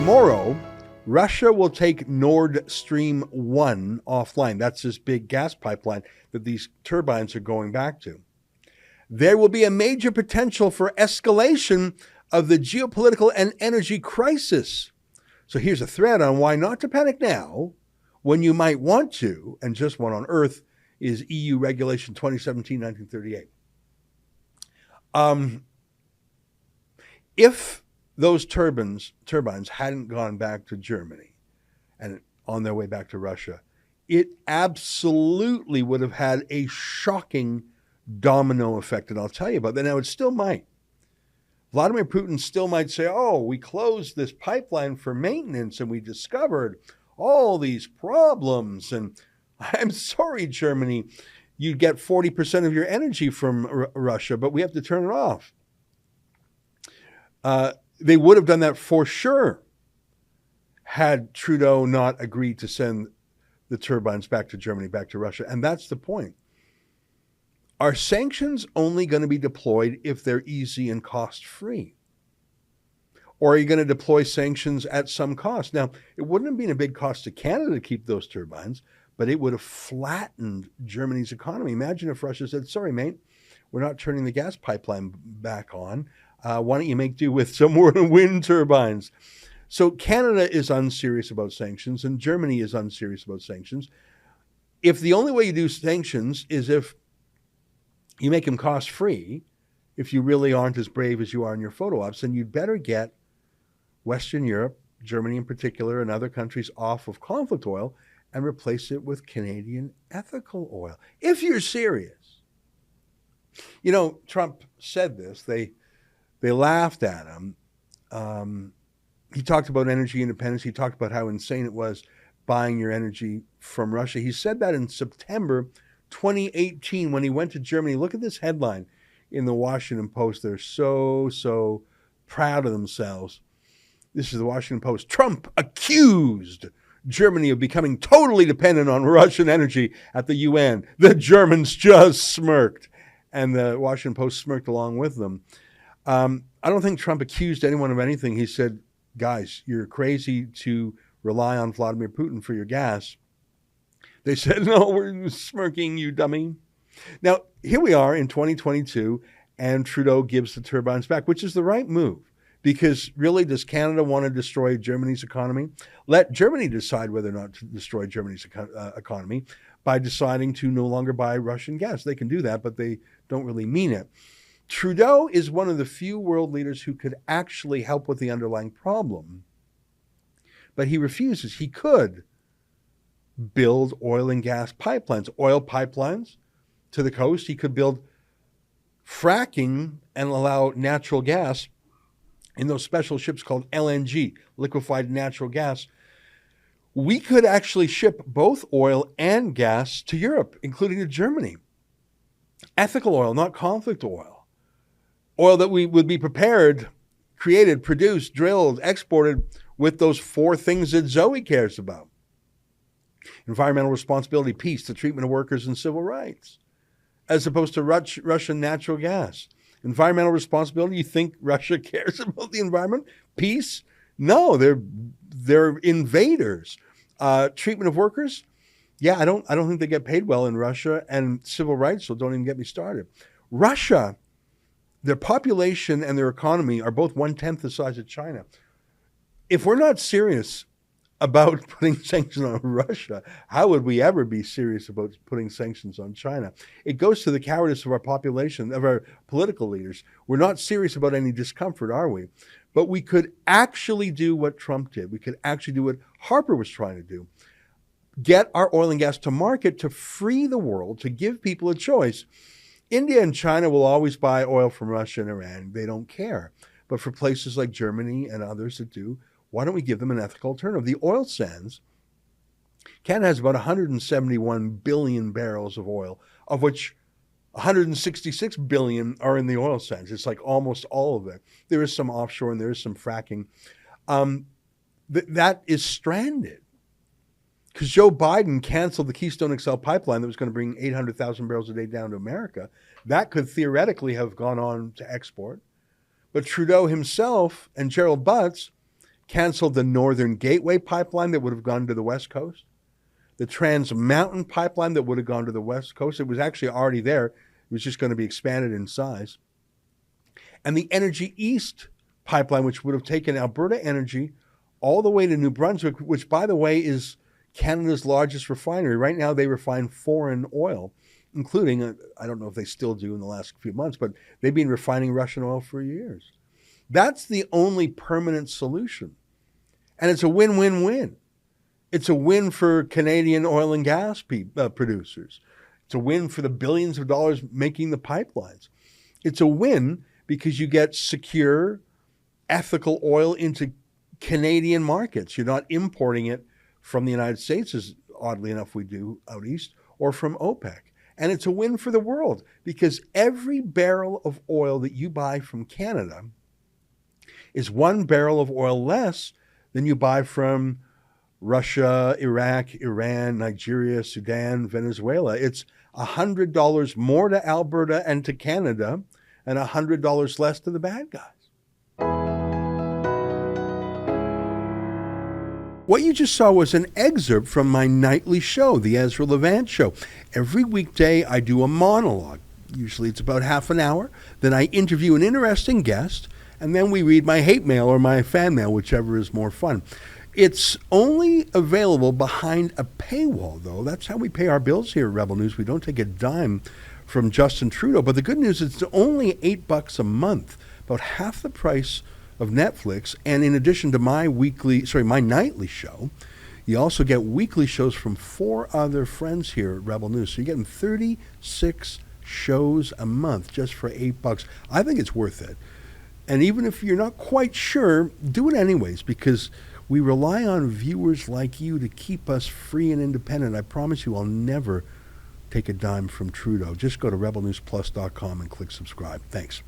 tomorrow, Russia will take Nord Stream 1 offline. That's this big gas pipeline that these turbines are going back to. There will be a major potential for escalation of the geopolitical and energy crisis. So here's a thread on why not to panic now when you might want to, and just one on Earth is EU Regulation 2017-1938. If those turbines hadn't gone back to Germany and on their way back to Russia, it absolutely would have had a shocking domino effect. And I'll tell you about that. Now, it still might. Vladimir Putin still might say, oh, we closed this pipeline for maintenance and we discovered all these problems. And I'm sorry, Germany, you get 40% of your energy from Russia, but we have to turn it off. They would have done that for sure had Trudeau not agreed to send the turbines back to Germany, back to Russia. And that's the point. Are sanctions only going to be deployed if they're easy and cost-free? Or are you going to deploy sanctions at some cost? Now, it wouldn't have been a big cost to Canada to keep those turbines, but it would have flattened Germany's economy. Imagine if Russia said, sorry, mate, we're not turning the gas pipeline back on. Why don't you make do with some more wind turbines? So Canada is unserious about sanctions, and Germany is unserious about sanctions. If the only way you do sanctions is if you make them cost-free, if you really aren't as brave as you are in your photo ops, then you'd better get Western Europe, Germany in particular, and other countries off of conflict oil and replace it with Canadian ethical oil. If you're serious. You know, Trump said this. They laughed at him. He talked about energy independence. He talked about how insane it was buying your energy from Russia. He said that in September 2018 when he went to Germany. Look at this headline in the Washington Post. They're so proud of themselves. This is the Washington Post. Trump accused Germany of becoming totally dependent on Russian energy at the UN. The Germans just smirked. And the Washington Post smirked along with them. I don't think Trump accused anyone of anything. He said, guys, you're crazy to rely on Vladimir Putin for your gas. They said, no, we're smirking, you dummy. Now, here we are in 2022, and Trudeau gives the turbines back, which is the right move. Because really, does Canada want to destroy Germany's economy? Let Germany decide whether or not to destroy Germany's economy by deciding to no longer buy Russian gas. They can do that, but they don't really mean it. Trudeau is one of the few world leaders who could actually help with the underlying problem. But he refuses. He could build oil and gas pipelines, oil pipelines to the coast. He could build fracking and allow natural gas in those special ships called LNG, liquefied natural gas. We could actually ship both oil and gas to Europe, including to Germany. Ethical oil, not conflict oil. Oil that we would be prepared, created, produced, drilled, exported with those four things that Zoe cares about. Environmental responsibility, peace, the treatment of workers, and civil rights, as opposed to Russian natural gas. Environmental responsibility, you think Russia cares about the environment? Peace? No, they're invaders. Treatment of workers? Yeah, I don't think they get paid well in Russia, and civil rights, so don't even get me started. Russia, their population and their economy are both 1/10 the size of China. If we're not serious about putting sanctions on Russia, how would we ever be serious about putting sanctions on China? It goes to the cowardice of our population, of our political leaders. We're not serious about any discomfort, are we? But we could actually do what Trump did. We could actually do what Harper was trying to do. Get our oil and gas to market to free the world, to give people a choice. India and China will always buy oil from Russia and Iran. They don't care. But for places like Germany and others that do, why don't we give them an ethical alternative? The oil sands, Canada has about 171 billion barrels of oil, of which 166 billion are in the oil sands. It's like almost all of it. There is some offshore and there is some fracking. That is stranded because Joe Biden canceled the Keystone XL pipeline that was going to bring 800,000 barrels a day down to America. That could theoretically have gone on to export. But Trudeau himself and Gerald Butts canceled the Northern Gateway pipeline that would have gone to the West Coast, the Trans Mountain pipeline that would have gone to the West Coast. It was actually already there. It was just going to be expanded in size. And the Energy East pipeline, which would have taken Alberta energy all the way to New Brunswick, which, by the way, is Canada's largest refinery. Right now, they refine foreign oil, including, I don't know if they still do in the last few months, but they've been refining Russian oil for years. That's the only permanent solution. And it's a win-win-win. It's a win for Canadian oil and gas producers. It's a win for the billions of dollars making the pipelines. It's a win because you get secure, ethical oil into Canadian markets. You're not importing it from the United States, as oddly enough we do out east, or from OPEC. And it's a win for the world because every barrel of oil that you buy from Canada is 1 barrel of oil less than you buy from Russia, Iraq, Iran, Nigeria, Sudan, Venezuela. It's $100 more to Alberta and to Canada and $100 less to the bad guys. What you just saw was an excerpt from my nightly show, the Ezra Levant Show. Every weekday, I do a monologue. Usually it's about half an hour. Then I interview an interesting guest, and then we read my hate mail or my fan mail, whichever is more fun. It's only available behind a paywall, though. That's how we pay our bills here at Rebel News. We don't take a dime from Justin Trudeau. But the good news is it's only $8 a month, about half the price of Netflix. And in addition to my nightly show, you also get weekly shows from 4 other friends here at Rebel News. So you're getting 36 shows a month just for $8. I think it's worth it. And even if you're not quite sure, do it anyways, because we rely on viewers like you to keep us free and independent. I promise you I'll never take a dime from Trudeau. Just go to rebelnewsplus.com and click subscribe. Thanks.